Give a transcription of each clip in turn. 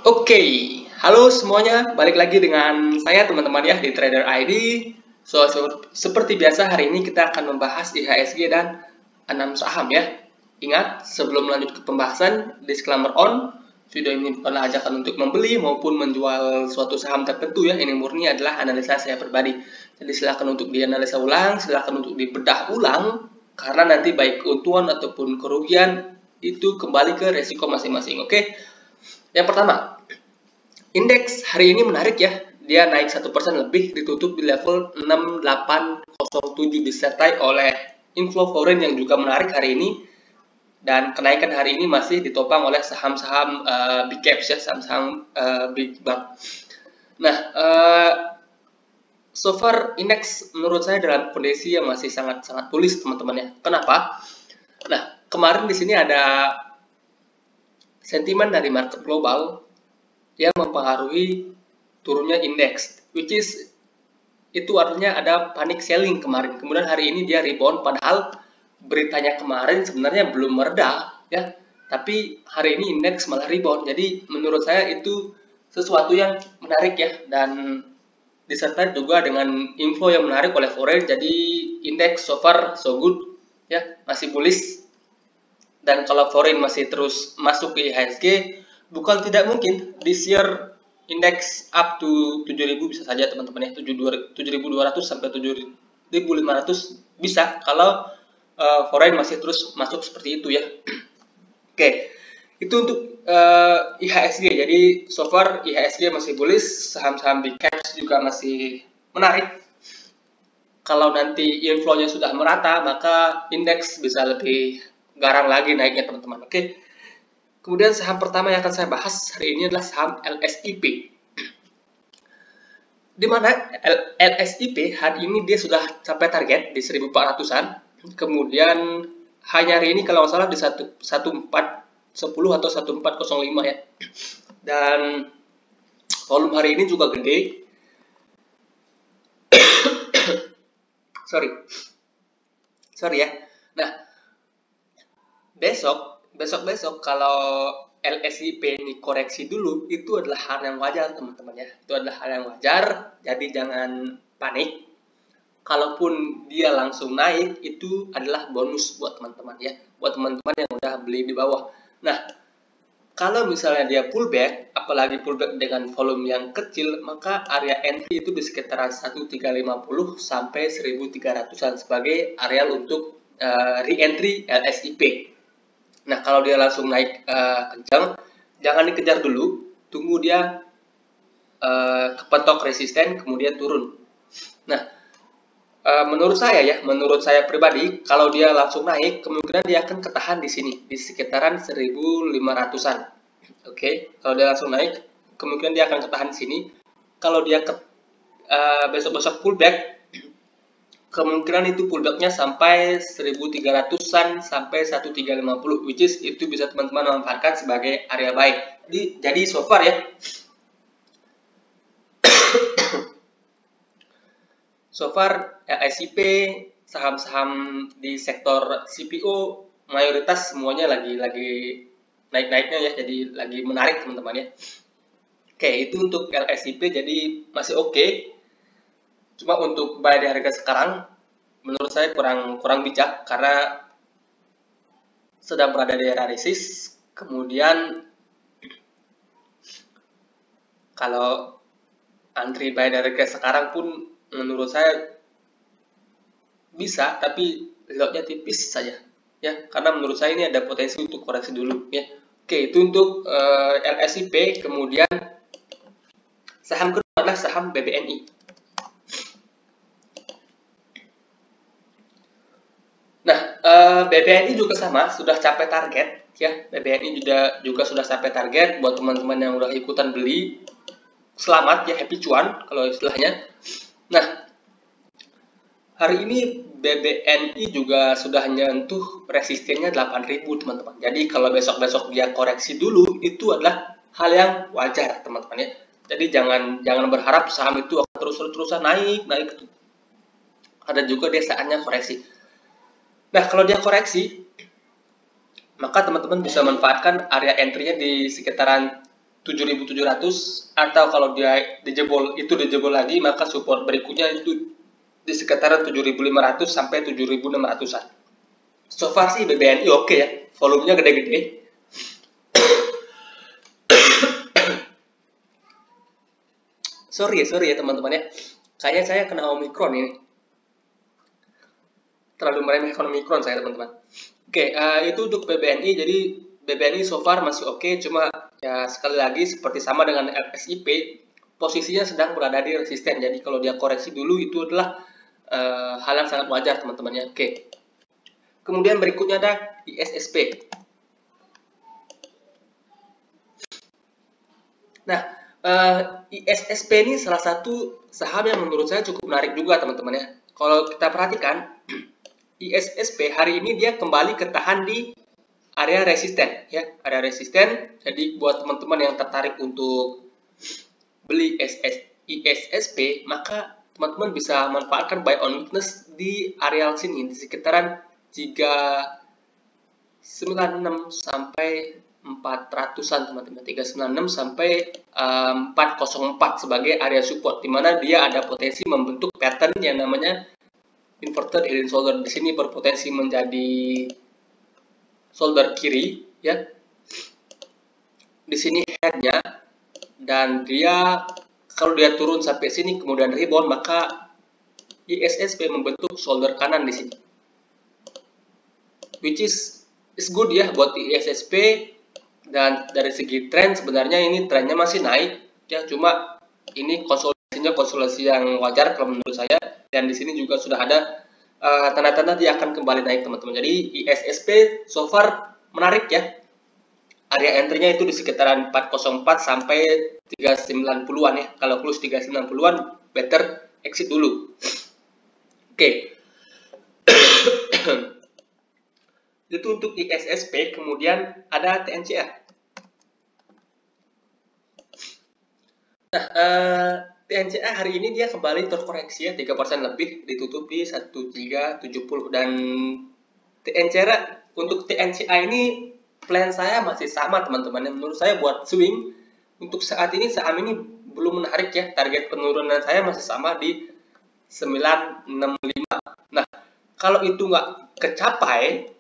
Oke, halo semuanya, balik lagi dengan saya teman-teman ya di Trader ID. Seperti biasa hari ini kita akan membahas IHSG dan 6 saham ya. Ingat, sebelum lanjut ke pembahasan, disclaimer on, video ini bukanlah ajakan untuk membeli maupun menjual suatu saham tertentu ya. Ini murni adalah analisa saya pribadi. Jadi silakan untuk dianalisa ulang, silakan untuk dibedah ulang, karena nanti baik keuntungan ataupun kerugian itu kembali ke resiko masing-masing. Oke, yang pertama, indeks hari ini menarik ya, dia naik 1% lebih, ditutup di level 6807, disertai oleh inflow foreign yang juga menarik hari ini, dan kenaikan hari ini masih ditopang oleh saham-saham big caps ya, saham-saham big bank. Nah, so far indeks menurut saya dalam kondisi yang masih sangat-sangat bullish teman-teman ya. Kenapa? Nah, kemarin di sini ada sentimen dari market global yang mempengaruhi turunnya indeks, which is itu artinya ada panic selling kemarin. Kemudian hari ini dia rebound, padahal beritanya kemarin sebenarnya belum mereda ya, tapi hari ini indeks malah rebound. Jadi menurut saya itu sesuatu yang menarik ya, dan disertai juga dengan info yang menarik oleh foreign. Jadi indeks so far so good ya, masih bullish. Dan kalau foreign masih terus masuk ke IHSG, bukan tidak mungkin this year indeks up to 7000 bisa saja teman-teman ya, 7200 sampai 7500 bisa kalau foreign masih terus masuk seperti itu ya. Oke, itu untuk IHSG. Jadi so far IHSG masih bullish, saham-saham big caps juga masih menarik. Kalau nanti inflow-nya sudah merata, maka indeks bisa lebih garang lagi naiknya teman-teman. Oke. Kemudian saham pertama yang akan saya bahas hari ini adalah saham LSIP. Di mana LSIP hari ini dia sudah capai target di 1400-an. Kemudian hanya hari ini kalau nggak salah di 1410 atau 1405 ya. Dan volume hari ini juga gede. Sorry ya. Nah, besok kalau LSIP ini koreksi dulu, itu adalah hal yang wajar teman-teman ya. Itu adalah hal yang wajar, jadi jangan panik. Kalaupun dia langsung naik, itu adalah bonus buat teman-teman ya, buat teman-teman yang udah beli di bawah. Nah, kalau misalnya dia pullback, apalagi pullback dengan volume yang kecil, maka area entry itu di sekitaran 1350 sampai 1300-an sebagai area untuk re-entry LSIP. Nah, kalau dia langsung naik kencang, jangan dikejar dulu, tunggu dia kepentok resisten, kemudian turun. Nah, menurut saya pribadi, kalau dia langsung naik, kemungkinan dia akan ketahan di sini, di sekitaran 1500-an. Oke, kalau dia langsung naik, kemungkinan dia akan ketahan di sini. Kalau dia besok-besok pullback, kemungkinan itu pullbacknya sampai 1300-an sampai 1350, which is itu bisa teman-teman manfaatkan sebagai area buy. Jadi so far ya, so far LSIP, saham-saham di sektor CPO mayoritas semuanya lagi naik-naiknya ya, jadi lagi menarik teman-teman ya. Oke, itu untuk LSIP jadi masih oke. Cuma untuk buy di harga sekarang menurut saya kurang bijak, karena sedang berada di area resist. Kemudian kalau antri buy di harga sekarang pun menurut saya bisa, tapi lotnya tipis saja ya, karena menurut saya ini ada potensi untuk koreksi dulu ya. Oke, itu untuk LSIP. Kemudian saham kedua adalah saham BBNI. Nah, BBNI juga sama, sudah capai target ya. BBNI juga sudah capai target. Buat teman-teman yang udah ikutan beli, selamat ya, happy cuan kalau istilahnya. Nah, hari ini BBNI juga sudah menyentuh resistennya 8.000 teman-teman. Jadi kalau besok-besok dia koreksi dulu, itu adalah hal yang wajar teman-teman ya. Jadi jangan berharap saham itu akan terus-terusan naik. Ada juga dia saatnya koreksi. Nah, kalau dia koreksi, maka teman-teman bisa manfaatkan area entry-nya di sekitaran 7.700, atau kalau dia dijebol lagi, maka support berikutnya itu di sekitaran 7.500 sampai 7.600-an. So far sih BBNI oke ya, volumenya gede-gede. Sorry ya teman-teman ya, kayaknya saya kena Omicron ini. Terlalu meremehkan Omicron saya teman-teman. Oke, itu untuk BBNI. Jadi BBNI so far masih oke, cuma ya sekali lagi seperti sama dengan SIP, posisinya sedang berada di resisten. Jadi kalau dia koreksi dulu itu adalah hal yang sangat wajar teman-teman ya. Oke. Kemudian berikutnya ada ISSP. Nah, ISSP ini salah satu saham yang menurut saya cukup menarik juga teman-teman ya. Kalau kita perhatikan, ISSP hari ini dia kembali ketahan di area resisten ya, area resisten. Jadi buat teman-teman yang tertarik untuk beli ISSP, maka teman-teman bisa manfaatkan buy on weakness di area sini di sekitaran 396 sampai 400-an teman-teman, 396 sampai 404 sebagai area support, di mana dia ada potensi membentuk pattern yang namanya inverted head and shoulder. Di sini berpotensi menjadi shoulder kiri ya. Di sini headnya, dan dia kalau dia turun sampai sini kemudian rebound, maka ISSP membentuk shoulder kanan di sini, which is good ya buat ISSP. Dan dari segi tren sebenarnya ini trennya masih naik ya, cuma ini konsolidasi yang wajar kalau menurut saya. Dan di sini juga sudah ada tanda-tanda dia akan kembali naik teman-teman. Jadi ISSP so far menarik ya. Area entry-nya itu di sekitaran 404 sampai 390-an ya. Kalau close 390-an better exit dulu. Oke. Itu untuk ISSP. Kemudian ada TNCA. Nah, TNCA hari ini dia kembali terkoreksi ya, 3% lebih, ditutup di 1370. Dan untuk TNCA ini plan saya masih sama teman-teman. Menurut saya buat swing untuk saat ini saham ini belum menarik ya. Target penurunan saya masih sama di 965. Nah, kalau itu nggak kecapai,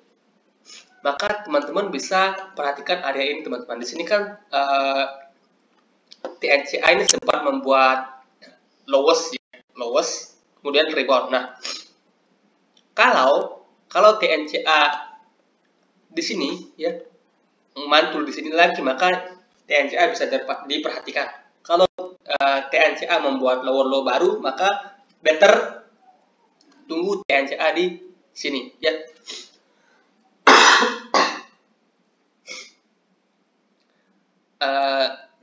maka teman-teman bisa perhatikan area ini teman-teman. Di sini kan TNCA ini sempat membuat lowest, kemudian rebound. Nah, kalau TNCA di sini ya mantul di sini lagi, maka TNCA bisa diperhatikan. Kalau TNCA membuat lower low baru, maka better tunggu TNCA di sini ya.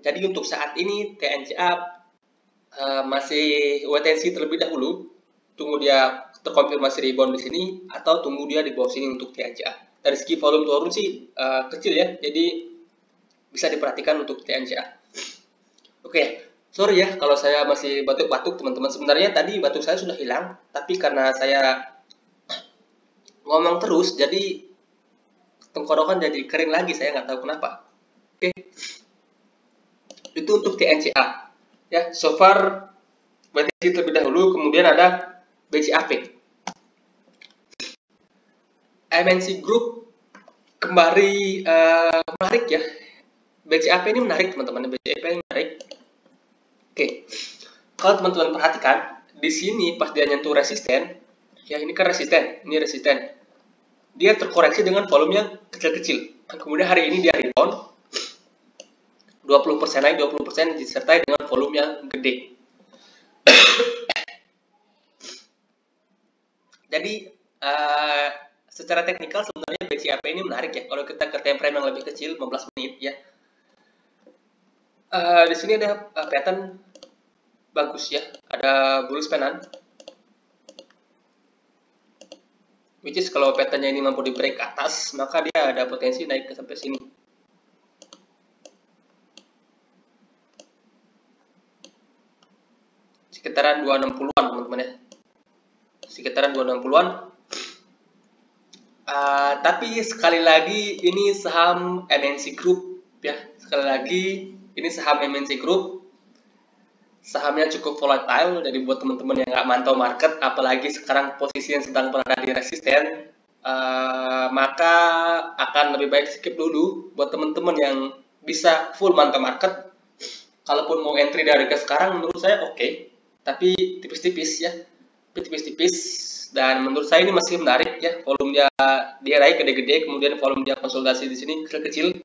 Jadi untuk saat ini TNCA masih wait and see terlebih dahulu, tunggu dia terkonfirmasi rebound di sini atau tunggu dia di bawah sini untuk TNCA. Dari segi volume turun sih kecil ya, jadi bisa diperhatikan untuk TNCA. Oke, sorry ya kalau saya masih batuk-batuk teman-teman. Sebenarnya tadi batuk saya sudah hilang, tapi karena saya ngomong terus, jadi tenggorokan jadi kering lagi, saya nggak tahu kenapa. Oke, itu untuk TNCA. Ya, so far berarti terlebih dahulu. Kemudian ada BCAP. MNC Group kembali menarik ya. BCAP ini menarik teman-teman. BCAP ini menarik. Oke, kalau teman-teman perhatikan di sini pas dia nyentuh resisten, ya ini kan resisten, ini resisten. Dia terkoreksi dengan volume yang kecil-kecil. Kemudian hari ini dia rebound 20% naik, 20% disertai dengan volume yang gede. Jadi secara teknikal sebenarnya BCAP ini menarik ya. Kalau kita ke time frame yang lebih kecil, 15 menit ya. Di sini ada pattern bagus ya. Ada bullish pennant. Which is kalau patternnya ini mampu di break ke atas, maka dia ada potensi naik ke sampai sini. Sekitaran 260-an teman-teman ya. Sekitaran 260-an. Tapi sekali lagi ini saham MNC Group ya. Sekali lagi ini saham MNC Group. Sahamnya cukup volatile, jadi buat teman-teman yang nggak mantau market, apalagi sekarang posisi yang sedang berada di resisten, maka akan lebih baik skip dulu. Buat teman-teman yang bisa full mantau market, kalaupun mau entry dari ke sekarang menurut saya oke, tapi tipis-tipis ya, tipis-tipis. Dan menurut saya ini masih menarik ya, volumenya dia naik gede-gede, kemudian volume dia konsolidasi di sini kecil-kecil.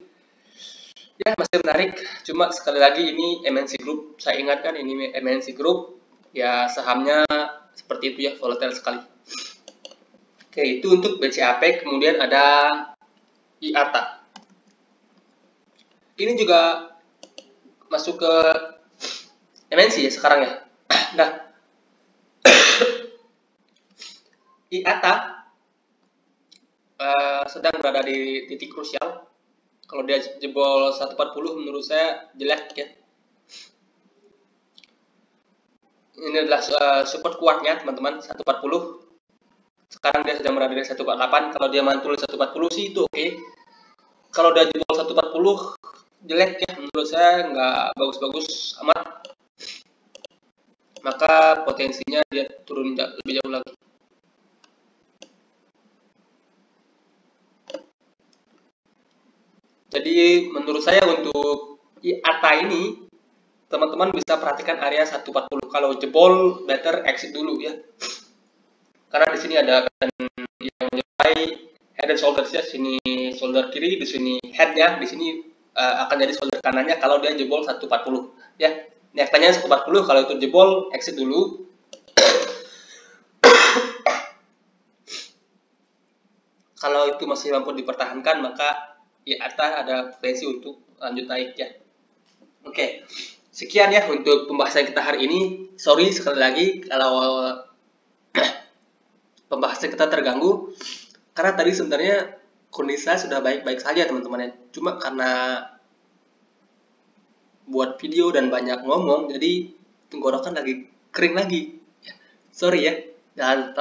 Ya, masih menarik. Cuma sekali lagi ini MNC Group. Saya ingatkan ini MNC Group. Ya, sahamnya seperti itu ya, volatile sekali. Oke, itu untuk BCAP. Kemudian ada IATA. Ini juga masuk ke MNC ya sekarang ya. Nah, IATA sedang berada di titik krusial. Kalau dia jebol 140 menurut saya jelek ya. Ini adalah support kuatnya teman-teman, 140. Sekarang dia sedang berada di 148. Kalau dia mantul di 140 sih itu oke. Kalau dia jebol 140 jelek ya, menurut saya nggak bagus-bagus amat. Maka potensinya dia turun lebih jauh lagi. Jadi menurut saya untuk IATA ini teman-teman bisa perhatikan area 140. Kalau jebol better exit dulu ya. Karena di sini ada yang menyertai head and shoulders ya, sini shoulder kiri, di sini headnya, di sini akan jadi shoulder kanannya kalau dia jebol 140 ya. Nektanya 140, kalau itu jebol exit dulu. Kalau itu masih mampu dipertahankan maka IATA ada potensi untuk lanjut naik ya. Oke, sekian ya untuk pembahasan kita hari ini. Sorry sekali lagi kalau pembahasan kita terganggu, karena tadi sebenarnya kondisi saya sudah baik-baik saja teman-teman ya. Cuma karena buat video dan banyak ngomong, jadi tenggorokan lagi kering lagi. Sorry ya. Dan